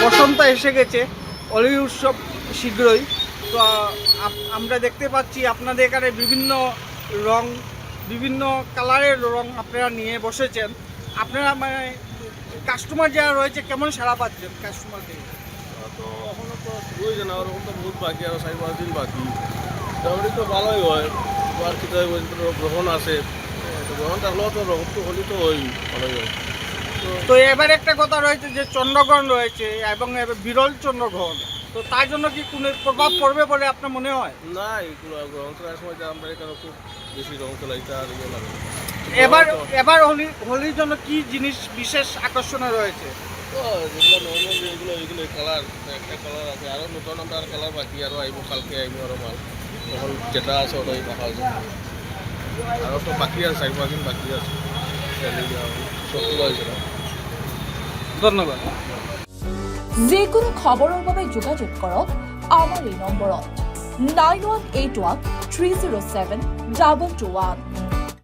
বসন্ত এসে গেছে, হোলি উৎসব শীঘ্রই। তো আমরা দেখতে পাচ্ছি আপনাদের এখানে বিভিন্ন রং, বিভিন্ন কালারের রং আপনারা নিয়ে বসেছেন। আপনারা মানে কাস্টমার যারা রয়েছে কেমন সাড়া পাচ্ছেন কাস্টমার থেকে? তো এখনো তো শুরুই জানা, ওরকম তো বহুত বাকি, আরও 4-5 দিন বাকি। মোটামুটি তো ভালোই হয়। আর কি গ্রহণ আছে, গ্রহণ থাকলেও তো রং তো হলি তো ওই ভালোই হয়। তো এবার একটা কথা রয়েছে যে চন্দ্রগ্রহণ রয়েছে এবং বিরল চন্দ্রগ্রহণ, তো তার জন্য কি কোনো প্রভাব পড়বে বলে আপনার মনে হয়? না, এইগুলো গ্রহণ করার সময় যে আমরা এখানে খুব বেশি রং চলাইতে আর ইয়ে লাগে। এবার হোলির জন্য কি জিনিস বিশেষ আকর্ষণ রয়েছে? তো যেগুলো নর্মাল এইগুলো কালার, একটা কালার আছে, আরও নতুন আমরা আর কালার বাকি, আরও আইব, কালকে আইব আরও মাল। তখন যেটা আছে ওটাই দেখা যায়। আরও তো বাকি আছে, 4-5 দিন বাকি আছে। সবগুলো হয়েছে না। ধন্যবাদ। যিকোনো খবৰৰ বাবে যোগাযোগ কৰক আমাৰ এই নম্বৰত 9181 307 2221।